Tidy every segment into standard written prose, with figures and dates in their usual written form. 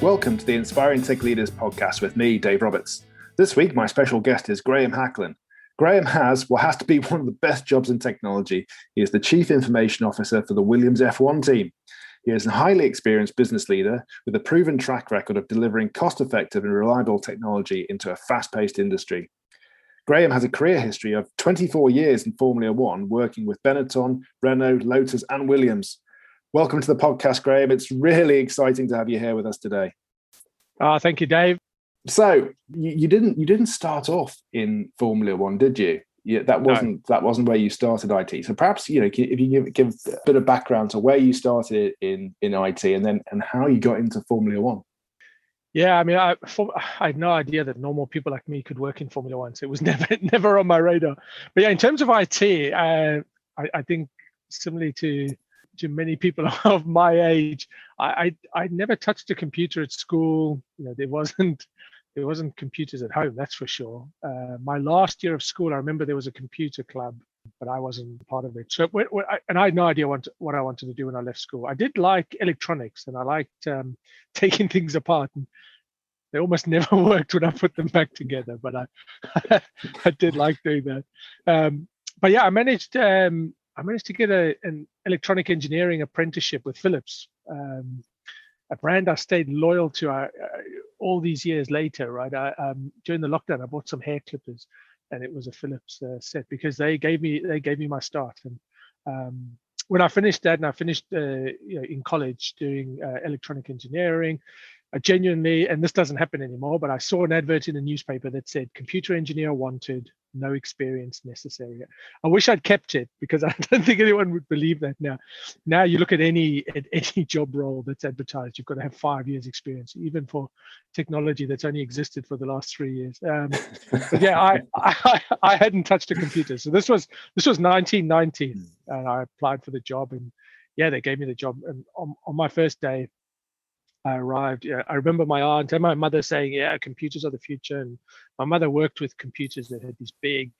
Welcome to the Inspiring Tech Leaders podcast with me, Dave Roberts. This week, my special guest is Graeme Hackland. Graeme has what has to be one of the best jobs in technology. He is the Chief Information Officer for the Williams F1 team. He is a highly experienced business leader with a proven track record of delivering cost-effective and reliable technology into a fast-paced industry. Graeme has a career history of 24 years in Formula One, working with Benetton, Renault, Lotus, and Williams. Welcome to the podcast, Graeme. It's really exciting to have you here with us today. Thank you, Dave. So you didn't start off in Formula One, did you? Yeah, that wasn't where you started IT. So perhaps if you give a bit of background to where you started in IT and how you got into Formula One. Yeah, I mean, I had no idea that normal people like me could work in Formula One. So it was never on my radar. But yeah, in terms of IT, I think similarly to many people of my age, I never touched a computer at school. There wasn't computers at home, that's for sure. My last year of school, I remember there was a computer club, but I wasn't part of it. So and I had no idea what I wanted to do when I left school. I did like electronics, and I liked taking things apart, and they almost never worked when I put them back together. But I did like doing that. But yeah, I managed to get an electronic engineering apprenticeship with Philips, a brand I stayed loyal to all these years later. Right, during the lockdown, I bought some hair clippers, and it was a Philips set because they gave me my start. And when I finished that, and I finished in college doing electronic engineering, I genuinely, and this doesn't happen anymore, but I saw an advert in the newspaper that said computer engineer wanted, no experience necessary. I wish I'd kept it because I don't think anyone would believe that now. Now you look at any job role that's advertised, you've got to have 5 years experience, even for technology that's only existed for the last 3 years. But yeah, I hadn't touched a computer. So this was 1990, and I applied for the job, and yeah, they gave me the job. And on my first day, I arrived. I remember my aunt and my mother saying, "Yeah, computers are the future." And my mother worked with computers that had these big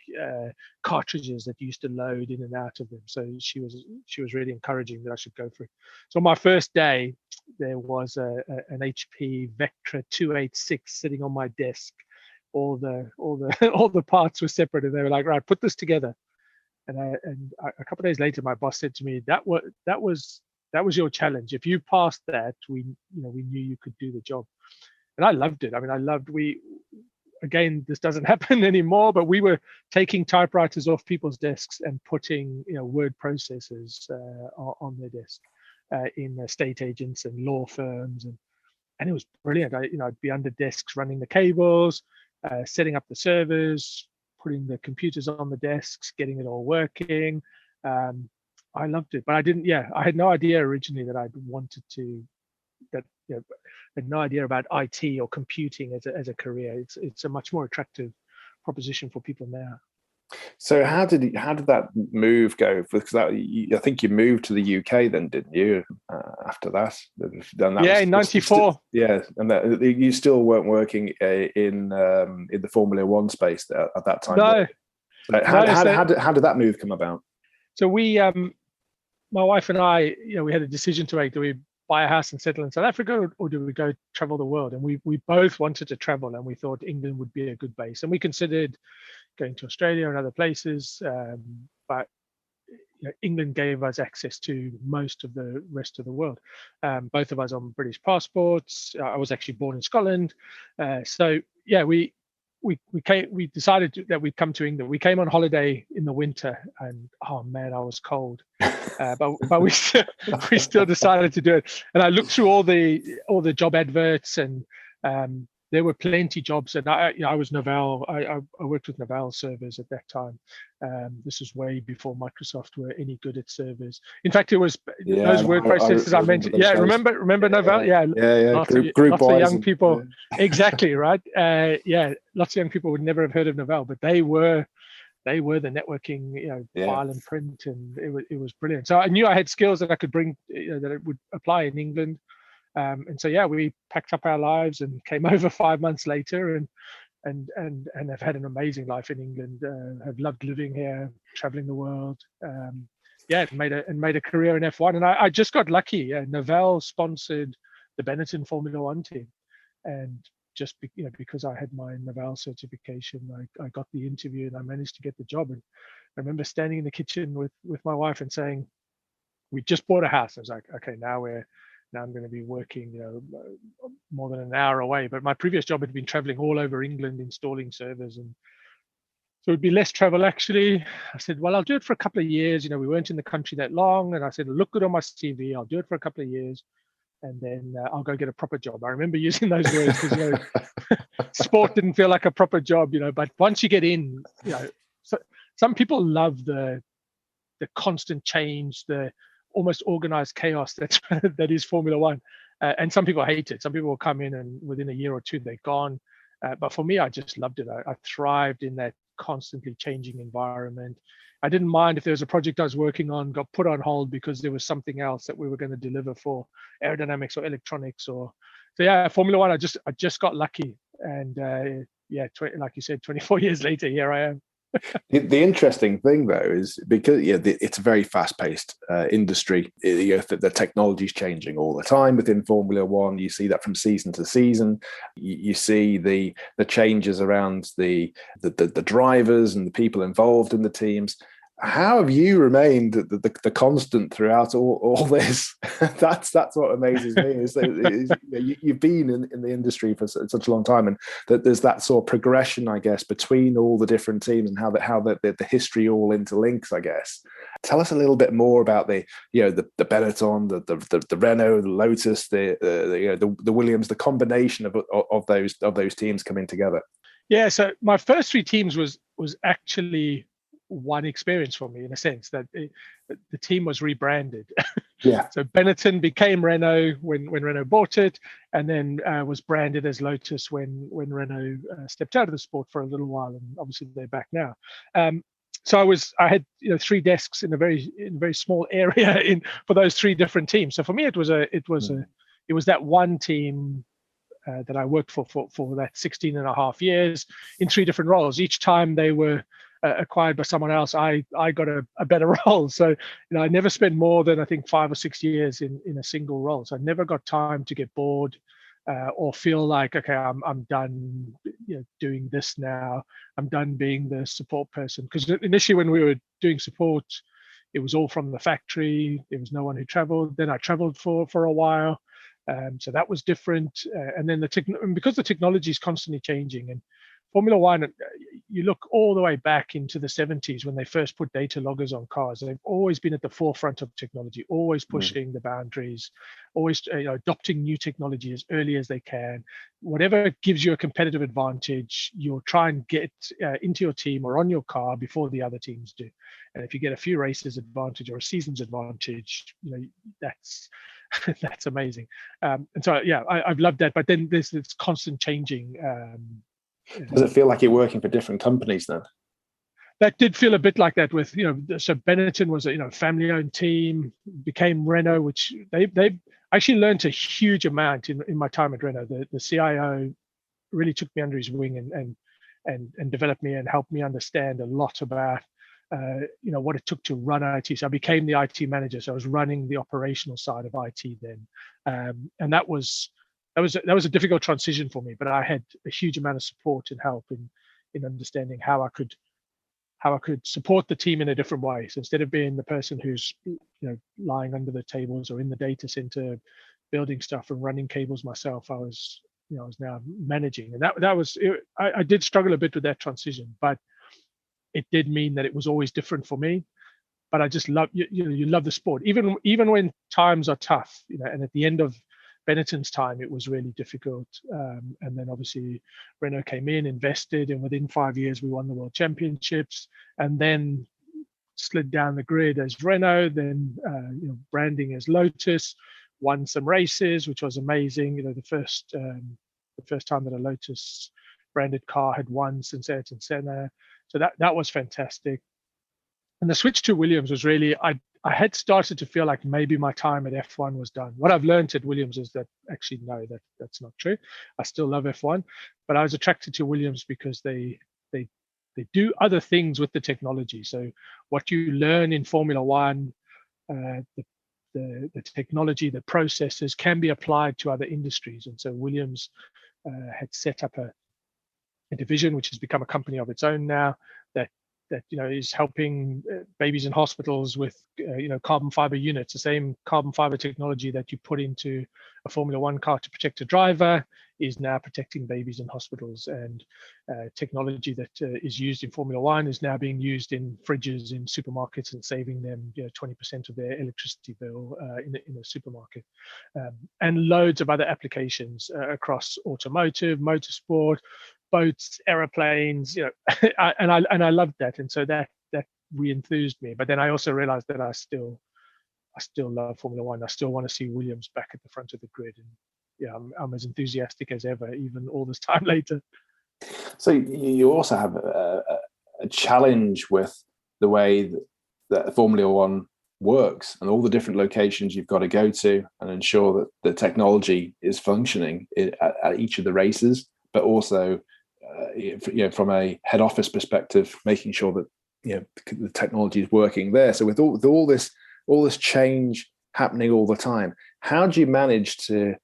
cartridges that used to load in and out of them. So she was really encouraging that I should go for it. So on my first day, there was an HP Vectra 286 sitting on my desk. All the parts were separate, and they were like, "Right, put this together." And a couple of days later, my boss said to me, "That was your challenge. If you passed that, we knew you could do the job." And I loved it. I mean, again, this doesn't happen anymore, but we were taking typewriters off people's desks and putting, word processors on their desk in estate agents and law firms. And it was brilliant. I'd be under desks running the cables, setting up the servers, putting the computers on the desks, getting it all working. I loved it, but I had no idea originally that I'd wanted to, I had no idea about IT or computing as a career. It's a much more attractive proposition for people now. So how did that move go? Because I think you moved to the UK then, didn't you? After that, in '94. Yeah, and that you still weren't working in the Formula One space at that time. No. How did that move come about? So my wife and I, we had a decision to make. Do we buy a house and settle in South Africa, or do we go travel the world? And we both wanted to travel, and we thought England would be a good base. And we considered going to Australia and other places, but England gave us access to most of the rest of the world. Both of us on British passports. I was actually born in Scotland. So yeah, we decided that we'd come to England. We came on holiday in the winter, and oh man, I was cold. But we still decided to do it. And I looked through all the job adverts, and there were plenty jobs. And I was Novell. I worked with Novell servers at that time. This was way before Microsoft were any good at servers. In fact, it was those word processors I mentioned. Yeah, remember Novell? Yeah. Lots of young people. Yeah. Exactly right. Lots of young people would never have heard of Novell, but they were the networking, file and print, and it was brilliant. So I knew I had skills that I could bring, that it would apply in England. And so we packed up our lives and came over 5 months later, and have had an amazing life in England. Have loved living here, traveling the world. Made a career in F1, and I just got lucky. Novell sponsored the Benetton Formula One team. And just because I had my Naval certification, I got the interview and I managed to get the job. And I remember standing in the kitchen with my wife and saying, we just bought a house. I was like, okay, now I'm going to be working, more than an hour away. But my previous job had been traveling all over England installing servers, and so it'd be less travel actually. I said, well, I'll do it for a couple of years. We weren't in the country that long, and I said, look good on my CV. I'll do it for a couple of years, and then I'll go get a proper job. I remember using those words because sport didn't feel like a proper job, But once you get in, so some people love the constant change, the almost organized chaos that is Formula One, and some people hate it. Some people will come in and within a year or two they're gone. But for me, I just loved it. I thrived in that constantly changing environment. I didn't mind if there was a project I was working on got put on hold because there was something else that we were going to deliver for aerodynamics or electronics so yeah, Formula One. I just got lucky, and like you said, 24 years later, here I am. The interesting thing, though, is because it's a very fast-paced industry. The technology is changing all the time within Formula One. You see that from season to season. You see the changes around the drivers and the people involved in the teams. How have you remained the constant throughout all this? That's what amazes me. Is you've been in the industry for such a long time, and that there's that sort of progression, I guess, between all the different teams and how the history all interlinks, I guess. Tell us a little bit more about the Benetton, the Renault, the Lotus, the Williams, the combination of those teams coming together. Yeah. So my first three teams was actually one experience for me, in a sense that the team was rebranded. Yeah. So Benetton became Renault when Renault bought it, and then was branded as Lotus when Renault stepped out of the sport for a little while, and obviously they're back now. So I had three desks in a very small area for those three different teams. So for me, it was that one team that I worked for that 16 and a half years in three different roles. Each time they were acquired by someone else, I got a better role. So I never spent more than I think 5 or 6 years in a single role. So I never got time to get bored or feel like, okay, I'm done doing this now. I'm done being the support person. Because initially when we were doing support, it was all from the factory. There was no one who traveled. Then I traveled for a while. So that was different. And then because the technology is constantly changing, and Formula One, you look all the way back into the 70s when they first put data loggers on cars. They've always been at the forefront of technology, always pushing the boundaries, always adopting new technology as early as they can. Whatever gives you a competitive advantage, you'll try and get into your team or on your car before the other teams do. And if you get a few races advantage or a season's advantage, that's that's amazing. And so, yeah, I've loved that. But then there's this constant changing. Does it feel like you're working for different companies then? That did feel a bit like that with, so Benetton was a, family-owned team, became Renault, which they actually learned a huge amount in my time at Renault. The CIO really took me under his wing and developed me and helped me understand a lot about, what it took to run IT. So I became the IT manager. So I was running the operational side of IT then. And that was a difficult transition for me, but I had a huge amount of support and help in understanding how I could support the team in a different way. So instead of being the person who's lying under the tables or in the data center building stuff and running cables myself, I was now managing, and that was it. I did struggle a bit with that transition, but it did mean that it was always different for me. But I just love you love the sport, even when times are tough, and at the end of Benetton's time, it was really difficult. And then obviously Renault came in, invested, and within 5 years, we won the World Championships, and then slid down the grid as Renault, then branding as Lotus, won some races, which was amazing. The first time that a Lotus branded car had won since Ayrton Senna. So that was fantastic. And the switch to Williams was really, I had started to feel like maybe my time at F1 was done. What I've learned at Williams is that actually, no, that's not true. I still love F1, but I was attracted to Williams because they do other things with the technology. So what you learn in Formula One, the technology, the processes can be applied to other industries. And so Williams had set up a division which has become a company of its own now, that is helping babies in hospitals with carbon fiber units, the same carbon fiber technology that you put into a Formula One car to protect a driver is now protecting babies in hospitals. And technology that is used in Formula One is now being used in fridges in supermarkets and saving them 20% of their electricity bill in a supermarket, and loads of other applications across automotive, motorsport, boats, aeroplanes, and I loved that, and so that re-enthused me. But then I also realized that I still love Formula One. I still want to see Williams back at the front of the grid, and I'm as enthusiastic as ever, even all this time later. So you also have a challenge with the way that Formula One works and all the different locations you've got to go to and ensure that the technology is functioning at each of the races, but also from a head office perspective, making sure that the technology is working there. So with all this change happening all the time, how do you manage to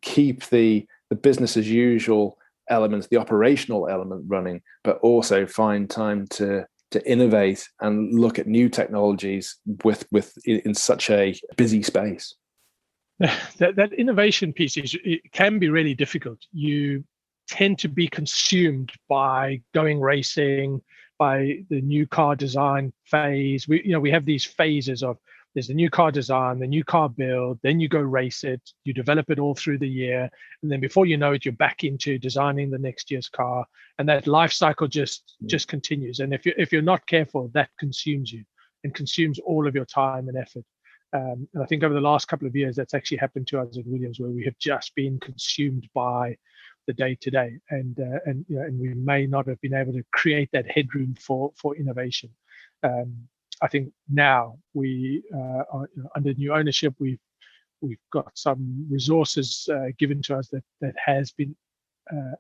keep the business as usual elements, the operational element running, but also find time to innovate and look at new technologies in such a busy space? That innovation piece it can be really difficult. You tend to be consumed by going racing, by the new car design phase. We have these phases of, there's the new car design, the new car build, then you go race it, you develop it all through the year, and then before you know it, you're back into designing the next year's car, and that life cycle just continues. And if you're not careful, that consumes you and consumes all of your time and effort. And I think over the last couple of years, that's actually happened to us at Williams, where we have just been consumed by the day-to-day, and we may not have been able to create that headroom for innovation. I think now we are under new ownership. We've got some resources given to us that has been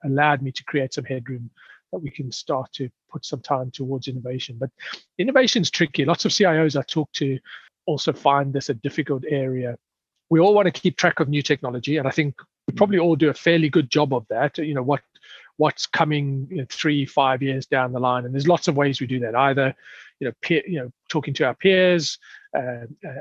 allowed me to create some headroom that we can start to put some time towards innovation. But innovation's tricky. Lots of CIOs I talk to also find this a difficult area. We all want to keep track of new technology, and I think we probably all do a fairly good job of that. What's coming 3-5 years down the line, and there's lots of ways we do that. Either talking to our peers,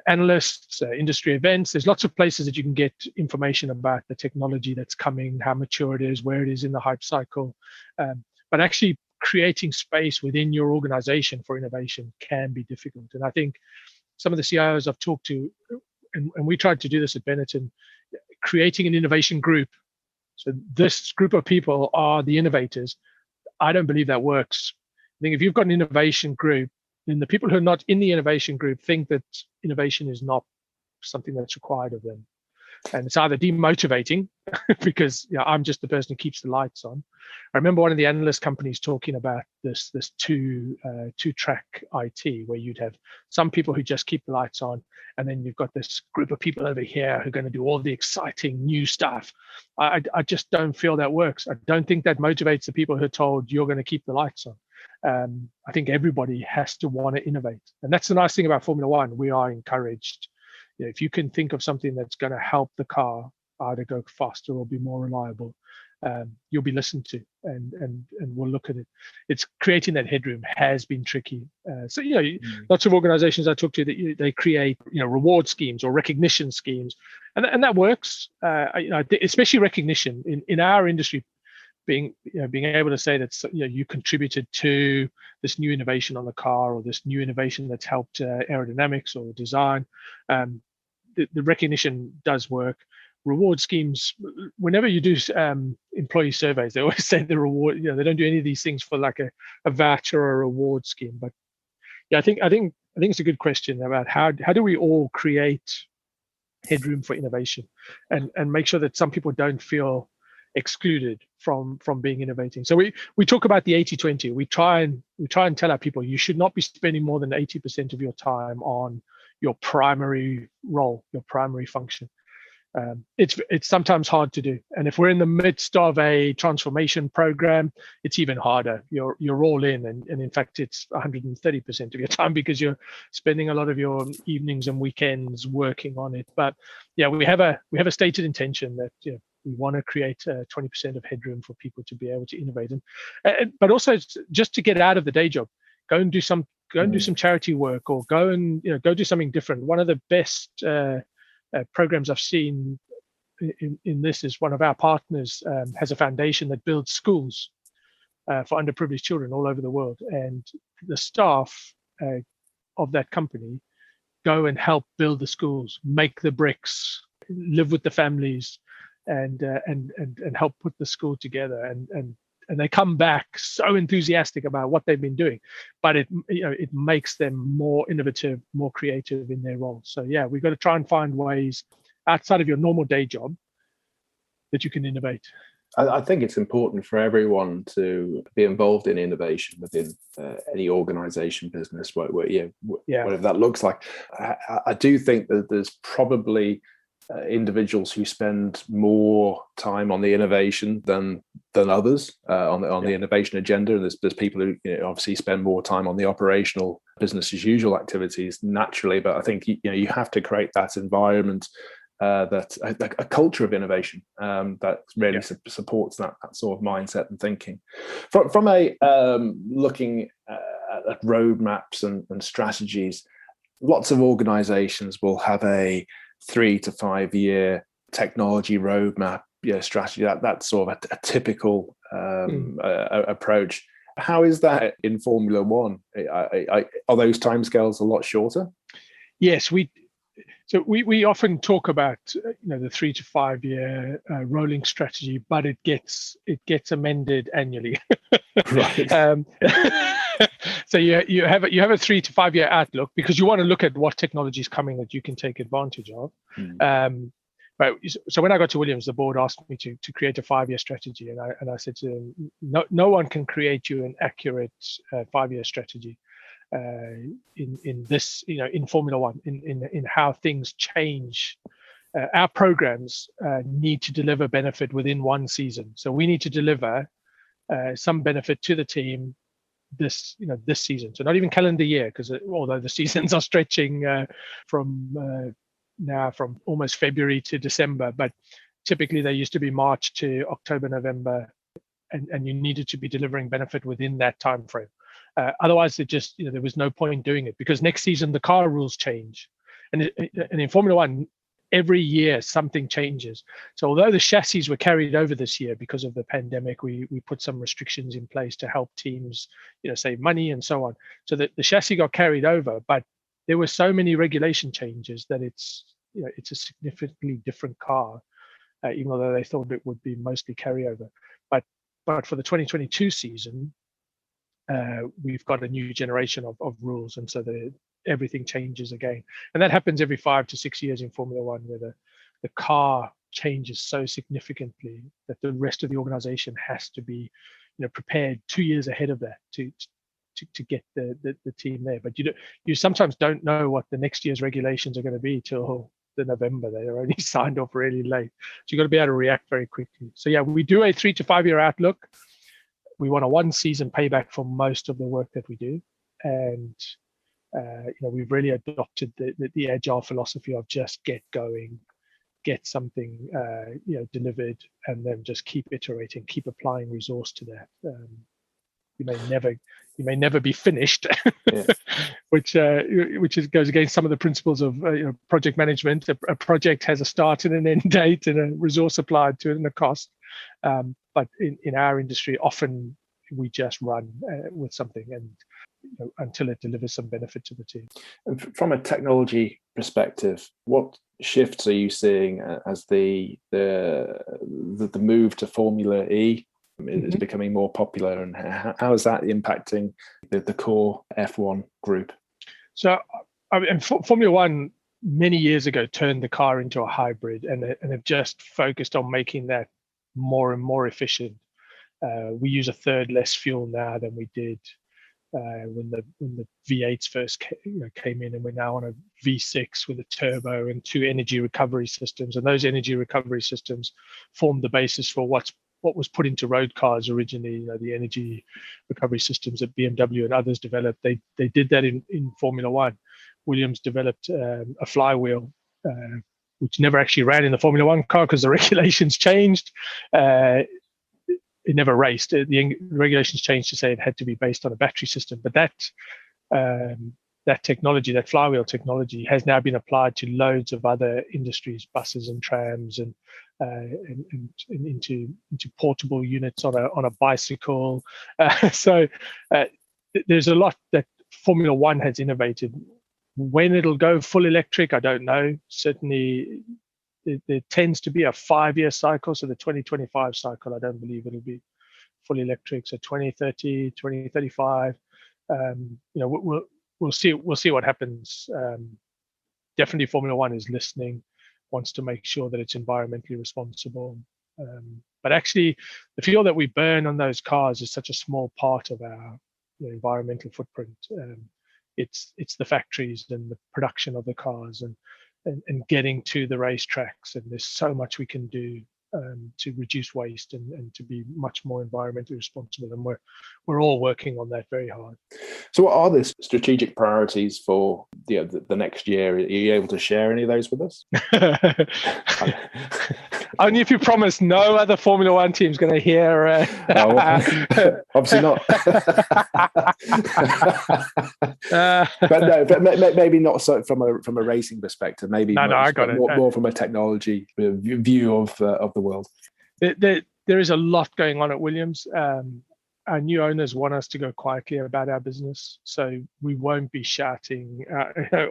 analysts, industry events. There's lots of places that you can get information about the technology that's coming, how mature it is, where it is in the hype cycle. But actually creating space within your organization for innovation can be difficult. And I think some of the CIOs I've talked to, and we tried to do this at Benetton, creating an innovation group. So this group of people are the innovators. I don't believe that works. I think if you've got an innovation group, then the people who are not in the innovation group think that innovation is not something that's required of them. And it's either demotivating because I'm just the person who keeps the lights on. I remember one of the analyst companies talking about this two-track IT, where you'd have some people who just keep the lights on, and then you've got this group of people over here who are going to do all the exciting new stuff. I just don't feel that works. I don't think that motivates the people who are told you're going to keep the lights on. I think everybody has to want to innovate. And that's the nice thing about Formula One. We are encouraged. If you can think of something that's going to help the car either go faster or be more reliable, you'll be listened to, and we'll look at it. It's creating that headroom has been tricky. Lots of organizations I talk to, they create reward schemes or recognition schemes, and that works. Especially recognition in our industry, being able to say that you contributed to this new innovation on the car, or this new innovation that's helped aerodynamics or design. The recognition does work. Reward schemes, whenever you do employee surveys, they always say the reward, they don't do any of these things for like a voucher or a reward scheme. But I think it's a good question about how do we all create headroom for innovation and make sure that some people don't feel excluded from being innovating. So we talk about the 80-20. We try and tell our people, you should not be spending more than 80% of your time on your primary role, your primary function. It's sometimes hard to do, and if we're in the midst of a transformation program, it's even harder. You're all in, and in fact, it's 130% of your time, because you're spending a lot of your evenings and weekends working on it. But we have a stated intention that We want to create 20% of headroom for people to be able to innovate, but also just to get out of the day job, go and do some charity work, or go do something different. One of the best programs I've seen in this is one of our partners has a foundation that builds schools for underprivileged children all over the world, and the staff of that company go and help build the schools, make the bricks, live with the families, and help put the school together. And they come back so enthusiastic about what they've been doing, but it makes them more innovative, more creative in their role. So yeah, we've got to try and find ways outside of your normal day job that you can innovate. I think it's important for everyone to be involved in innovation within any organization, business, whatever that looks like. I do think that there's probably individuals who spend more time on the innovation than others on the innovation agenda. And there's people who obviously spend more time on the operational business as usual activities naturally. But I think you have to create that environment, that a culture of innovation that really supports that sort of mindset and thinking. From a looking at roadmaps and strategies, lots of organizations will have a 3 to 5 year technology roadmap strategy. That's sort of a typical approach. How is that in Formula One? Are those timescales a lot shorter? Yes, we often talk about the 3 to 5 year rolling strategy, but it gets amended annually. Right. So you have a 3 to 5 year outlook, because you want to look at what technology is coming that you can take advantage of. But so when I got to Williams, the board asked me to create a 5 year strategy, and I said to them, no one can create you an accurate 5 year strategy in this, in Formula One, in how things change. Our programs need to deliver benefit within one season, so we need to deliver some benefit to the team this season. So not even calendar year, because although the seasons are stretching from almost February to December, but typically they used to be March to October, November, and you needed to be delivering benefit within that time frame. Otherwise, there was no point doing it, because next season the car rules change, and in Formula One, every year something changes. So although the chassis were carried over this year because of the pandemic, we put some restrictions in place to help teams, save money and so on. So that the chassis got carried over, but there were so many regulation changes that it's a significantly different car, even though they thought it would be mostly carryover. But for the 2022 season, we've got a new generation of rules, and so everything changes again. And that happens every 5 to 6 years in Formula One, where the car changes so significantly that the rest of the organization has to be prepared 2 years ahead of that to get the team there. But you sometimes don't know what the next year's regulations are going to be till the November. They're only signed off really late, so you've got to be able to react very quickly. So yeah, we do a 3 to 5 year outlook. We want a 1 season payback for most of the work that we do, and we've really adopted the agile philosophy of just get going, get something delivered, and then just keep iterating, keep applying resource to that. You may never be finished, which goes against some of the principles of project management. A project has a start and an end date, and a resource applied to it, and a cost. But in our industry, often we just run with something, and until it delivers some benefit to the team. And from a technology perspective, what shifts are you seeing as the move to Formula E is becoming more popular, and how is that impacting the core F1 group? So, Formula One many years ago turned the car into a hybrid, and have just focused on making that more and more efficient. We use a third less fuel now than we did when the V8s first came in, and we're now on a V6 with a turbo and 2 energy recovery systems. And those energy recovery systems formed the basis for what was put into road cars originally. The energy recovery systems that BMW and others developed, they did that in Formula One. Williams developed a flywheel, which never actually ran in the Formula One car because the regulations changed. It never raced. The regulations changed to say it had to be based on a battery system. But that technology, that flywheel technology, has now been applied to loads of other industries, buses and trams, and into portable units on a bicycle. So there's a lot that Formula One has innovated. When it'll go full electric, I don't know. Certainly, there tends to be a 5-year cycle. So the 2025 cycle, I don't believe it'll be full electric. So 2030, 2035, we'll see what happens. Definitely, Formula One is listening, wants to make sure that it's environmentally responsible. But actually, the fuel that we burn on those cars is such a small part of our environmental footprint. It's the factories and the production of the cars and getting to the racetracks. And there's so much we can do to reduce waste and to be much more environmentally responsible. And we're all working on that very hard. So what are the strategic priorities for the next year? Are you able to share any of those with us? Only if you promise no other Formula One team is going to hear. Obviously not. but maybe not so from a racing perspective. Maybe I got it. More from a technology view of the world. There is a lot going on at Williams. Our new owners want us to go quietly about our business, so we won't be shouting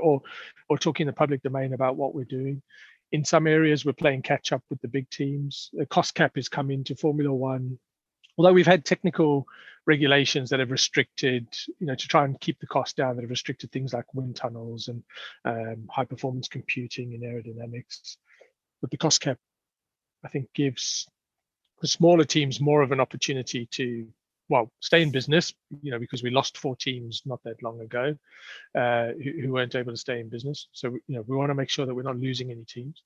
or talking in the public domain about what we're doing. In some areas, we're playing catch up with the big teams. The cost cap has come into Formula One, although we've had technical regulations that have restricted, to try and keep the cost down, that have restricted things like wind tunnels and high performance computing and aerodynamics. But the cost cap, I think, gives the smaller teams more of an opportunity to stay in business, because we lost 4 teams not that long ago who weren't able to stay in business. So, we want to make sure that we're not losing any teams,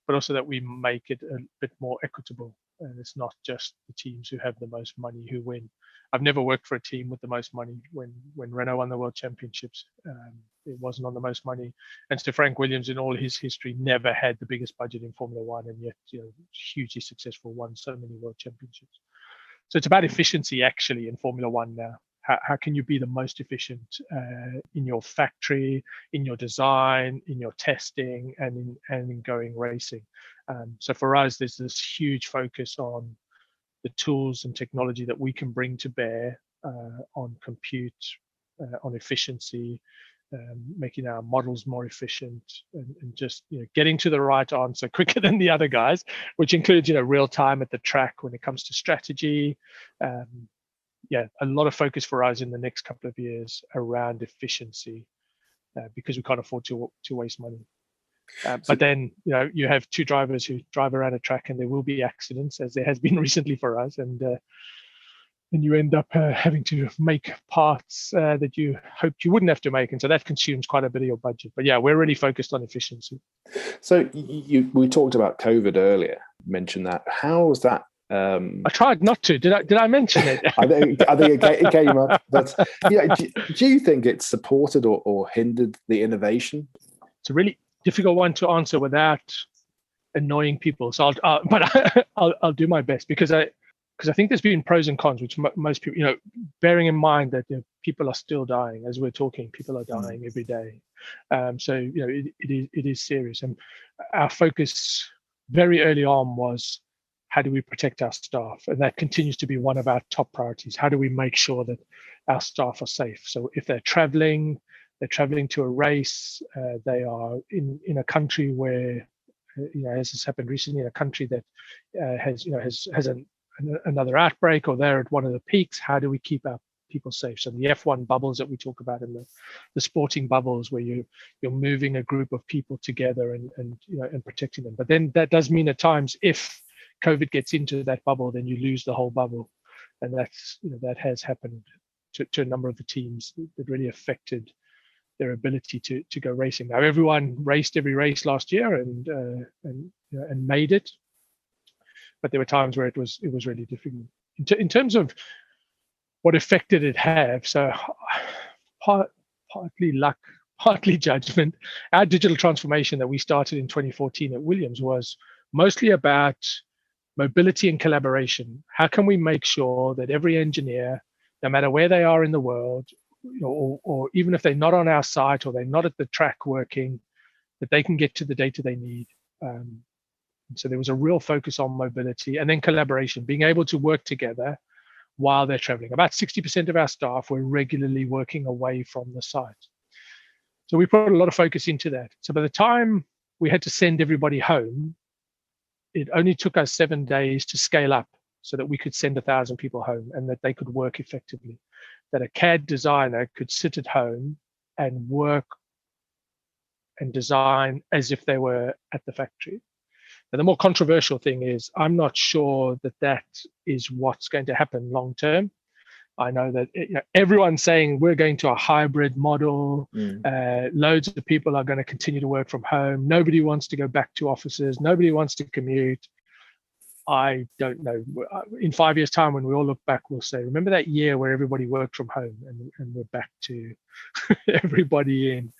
but also that we make it a bit more equitable. And it's not just the teams who have the most money who win. I've never worked for a team with the most money. When Renault won the World Championships, it wasn't on the most money. And so Frank Williams, in all his history, never had the biggest budget in Formula One, and yet, hugely successful, won so many World Championships. So it's about efficiency, actually, in Formula One now. How can you be the most efficient in your factory, in your design, in your testing, and in going racing? So for us, there's this huge focus on the tools and technology that we can bring to bear on compute, on efficiency, making our models more efficient, and just getting to the right answer quicker than the other guys, which includes real time at the track when it comes to strategy. A lot of focus for us in the next couple of years around efficiency, because we can't afford to waste money. But then you have 2 drivers who drive around a track, and there will be accidents, as there has been recently for us, and you end up having to make parts that you hoped you wouldn't have to make. And so that consumes quite a bit of your budget. But we're really focused on efficiency. So we talked about COVID earlier, mentioned that. How was that? I tried not to. Did I mention it? I think it came up. But do you think it supported or hindered the innovation? It's a really difficult one to answer without annoying people. So I'll do my best, because I think there's been pros and cons, which most people, bearing in mind that people are still dying as we're talking. People are dying every day. So it is serious. And our focus very early on was, how do we protect our staff? And that continues to be one of our top priorities. How do we make sure that our staff are safe? So if they're traveling to a race, they are in a country where, as has happened recently, in a country that has another outbreak, or they're at one of the peaks, how do we keep our people safe? So the F1 bubbles that we talk about, and the sporting bubbles, where you're moving a group of people together and protecting them. But then that does mean at times, if COVID gets into that bubble, then you lose the whole bubble, and that's that has happened to a number of the teams. That really affected their ability to go racing. Now everyone raced every race last year and made it, but there were times where it was really difficult. In terms of what effect did it have, so partly luck, partly judgment. Our digital transformation that we started in 2014 at Williams was mostly about mobility and collaboration. How can we make sure that every engineer, no matter where they are in the world, or even if they're not on our site or they're not at the track working, that they can get to the data they need. So there was a real focus on mobility and then collaboration, being able to work together while they're traveling. About 60% of our staff were regularly working away from the site. So we put a lot of focus into that. So by the time we had to send everybody home, it only took us 7 days to scale up so that we could send 1,000 people home and that they could work effectively. That a CAD designer could sit at home and work and design as if they were at the factory. And the more controversial thing is, I'm not sure that that is what's going to happen long term. I know that everyone's saying we're going to a hybrid model. Loads of people are going to continue to work from home. Nobody wants to go back to offices. Nobody wants to commute. I don't know. In 5 years' time, when we all look back, we'll say, remember that year where everybody worked from home and we're back to everybody in.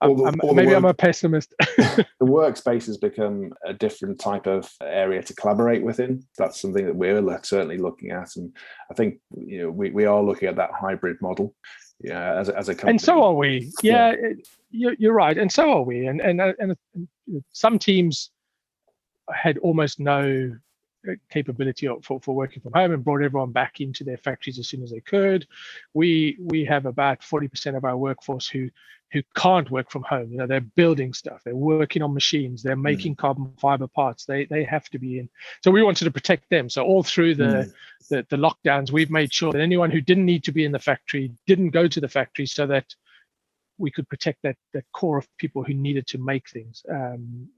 Maybe I'm a pessimist. The workspace has become a different type of area to collaborate within. That's something that we're certainly looking at. And I think we are looking at that hybrid model as a company. And so are we. Yeah. You're right. And so are we. And some teams had almost no capability for working from home and brought everyone back into their factories as soon as they could. We have about 40% of our workforce who can't work from home. They're building stuff, they're working on machines, they're making carbon fiber parts. They have to be in. So we wanted to protect them. So all through the lockdowns, we've made sure that anyone who didn't need to be in the factory didn't go to the factory, so that we could protect that core of people who needed to make things,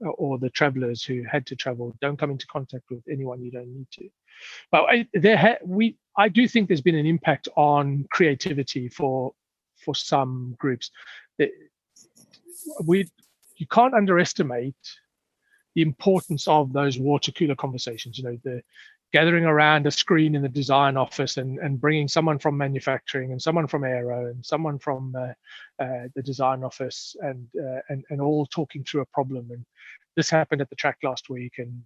or the travelers who had to travel. Don't come into contact with anyone you don't need to. But I do think there's been an impact on creativity for some groups. You can't underestimate the importance of those water cooler conversations. The gathering around a screen in the design office and bringing someone from manufacturing and someone from aero and someone from the design office and all talking through a problem. And this happened at the track last week, and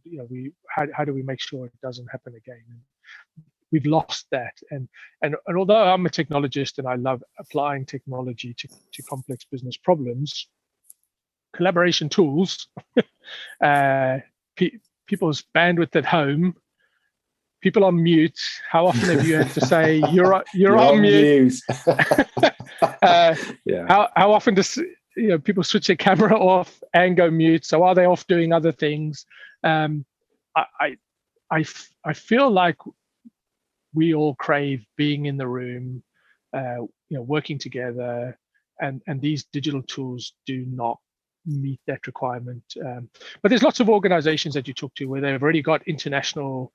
how do we make sure it doesn't happen again? And we've lost that. And although I'm a technologist and I love applying technology to complex business problems, collaboration tools, people's bandwidth at home. People on mute. How often have you had to say you're on mute? How often does people switch their camera off and go mute? So are they off doing other things? I feel like we all crave being in the room, working together, and these digital tools do not meet that requirement. But there's lots of organizations that you talk to where they've already got international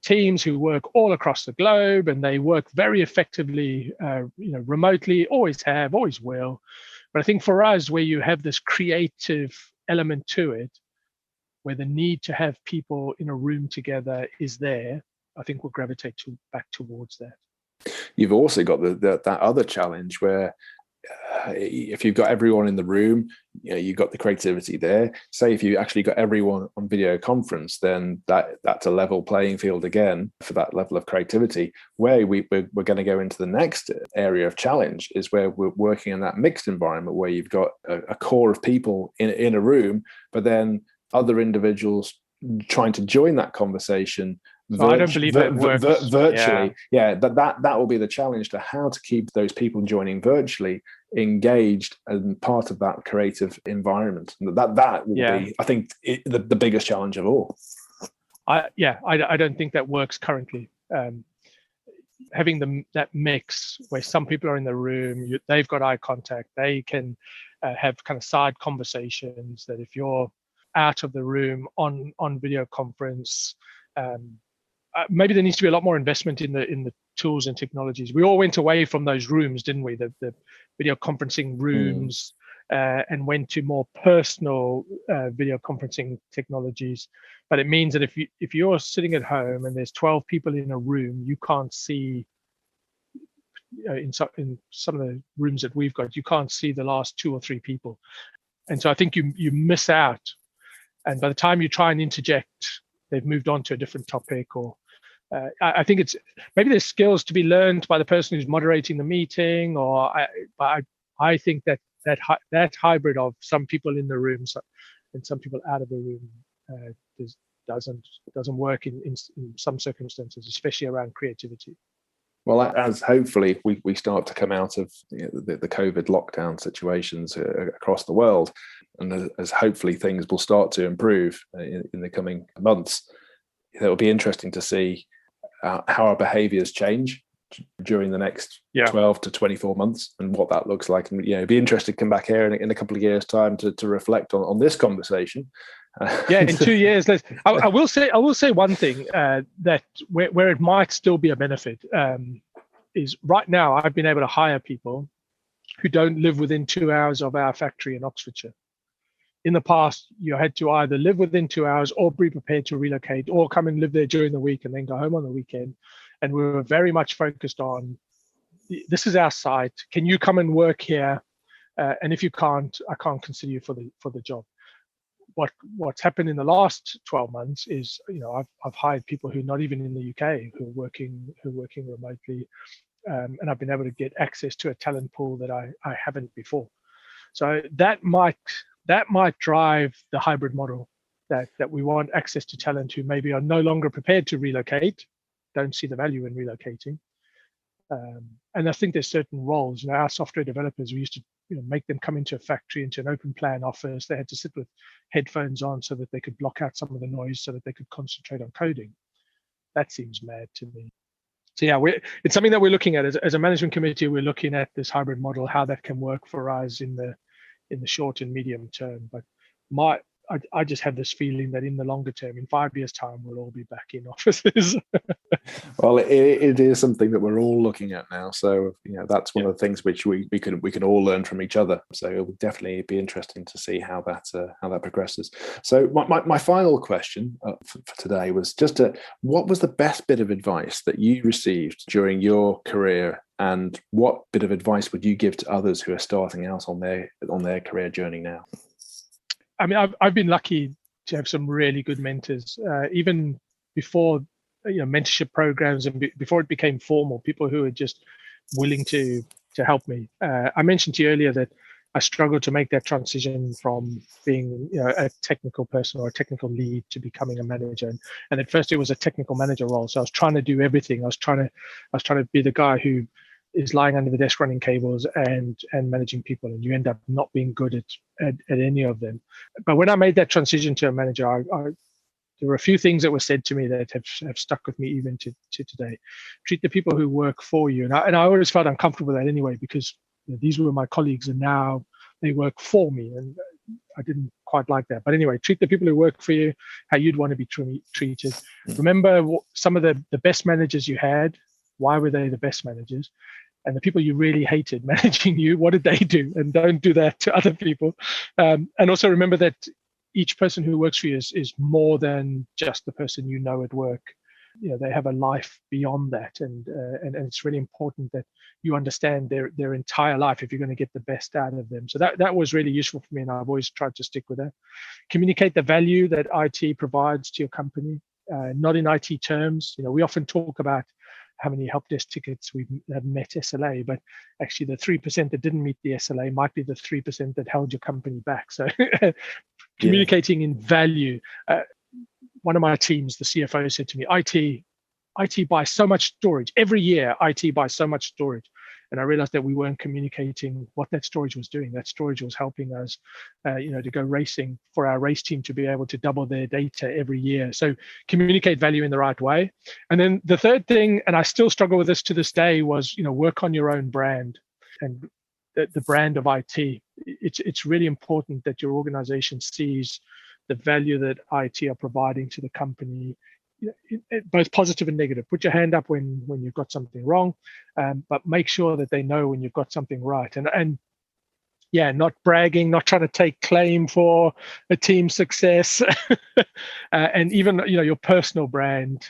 teams who work all across the globe, and they work very effectively remotely, always have, always will. But I think for us, where you have this creative element to it, where the need to have people in a room together is there, I think we'll gravitate back towards that. You've also got that other challenge where if you've got everyone in the room, you've got the creativity there. Say if you actually got everyone on video conference, then that's a level playing field again for that level of creativity. Where we're going to go into the next area of challenge is where we're working in that mixed environment where you've got a core of people in a room, but then other individuals trying to join that conversation. I don't believe that works virtually. Yeah, that will be the challenge, to how to keep those people joining virtually engaged and part of that creative environment. That will be, I think, the biggest challenge of all. I don't think that works currently. Having that mix where some people are in the room, they've got eye contact, they can have kind of side conversations. That if you're out of the room on video conference. Maybe there needs to be a lot more investment in the tools and technologies. We all went away from those rooms, didn't we? The video conferencing rooms, and went to more personal video conferencing technologies. But it means that if you're sitting at home and there's 12 people in a room, you can't see in some of the rooms that we've got, you can't see the last 2 or 3 people, and so I think you miss out. And by the time you try and interject, they've moved on to a different topic, or I think it's maybe there's skills to be learned by the person who's moderating the meeting, or I think that hybrid of some people in the room and some people out of the room doesn't work in some circumstances, especially around creativity. Well, as hopefully we start to come out of the COVID lockdown situations across the world, and as hopefully things will start to improve in the coming months, it will be interesting to see how our behaviours change during the next 12 to 24 months and what that looks like. And it'd be interesting to come back here in a couple of years' time to reflect on this conversation. In 2 years, I will say one thing that where it might still be a benefit is right now I've been able to hire people who don't live within 2 hours of our factory in Oxfordshire. In the past, you had to either live within 2 hours or be prepared to relocate or come and live there during the week and then go home on the weekend. And we were very much focused on, this is our site. Can you come and work here? And if you can't, I can't consider you for the job. What's happened in the last 12 months is, I've hired people who are not even in the UK, who are working remotely, and I've been able to get access to a talent pool that I haven't before. So that might drive the hybrid model, that we want access to talent who maybe are no longer prepared to relocate, don't see the value in relocating. And I think there's certain roles. Our software developers, we used to make them come into a factory, into an open plan office. They had to sit with headphones on so that they could block out some of the noise so that they could concentrate on coding. That seems mad to me. So it's something that we're looking at as a management committee. We're looking at this hybrid model, how that can work for us in the short and medium term. But I just have this feeling that in the longer term, in 5 years' time, we'll all be back in offices. Well, it is something that we're all looking at now. So that's one of the things which we can all learn from each other. So it will definitely be interesting to see how that progresses. So my final question for today was just what was the best bit of advice that you received during your career, and what bit of advice would you give to others who are starting out on their career journey now? I mean, I've been lucky to have some really good mentors, even before mentorship programs and before it became formal. People who are just willing to help me. I mentioned to you earlier that I struggled to make that transition from being a technical person or a technical lead to becoming a manager. And at first, it was a technical manager role, so I was trying to do everything. I was trying to be the guy who is lying under the desk running cables and managing people, and you end up not being good at any of them. But when I made that transition to a manager, there were a few things that were said to me that have stuck with me even to today. Treat the people who work for you, and I always felt uncomfortable with that anyway, because these were my colleagues and now they work for me, and I didn't quite like that. But anyway, treat the people who work for you how you'd want to be treated. Remember some of the best managers you had. Why were they the best managers? And the people you really hated managing you, what did they do? And don't do that to other people. And also remember that each person who works for you is more than just the person at work. They have a life beyond that, and it's really important that you understand their entire life if you're going to get the best out of them. So that was really useful for me, and I've always tried to stick with that. Communicate the value that IT provides to your company, not in IT terms. We often talk about how many help desk tickets we've met SLA, but actually the 3% that didn't meet the SLA might be the 3% that held your company back. So communicating in value. One of my teams, the CFO, said to me, IT buys so much storage. Every year, IT buys so much storage. And I realized that we weren't communicating what that storage was doing. That storage was helping us, to go racing, for our race team to be able to double their data every year. So communicate value in the right way. And then the third thing, and I still struggle with this to this day, was, work on your own brand and the brand of IT. It's really important that your organization sees the value that IT are providing to the company, both positive and negative. Put your hand up when you've got something wrong, but make sure that they know when you've got something right. And not bragging, not trying to take claim for a team success, and even your personal brand.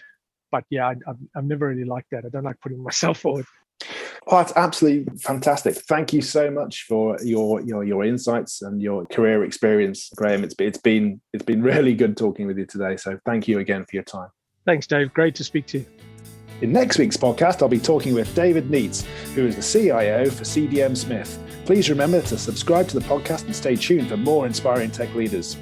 But I'm never really like that. I don't like putting myself forward. Oh, that's absolutely fantastic. Thank you so much for your insights and your career experience, Graeme. It's been really good talking with you today. So thank you again for your time. Thanks, Dave. Great to speak to you. In next week's podcast, I'll be talking with David Neitz, who is the CIO for CDM Smith. Please remember to subscribe to the podcast and stay tuned for more inspiring tech leaders.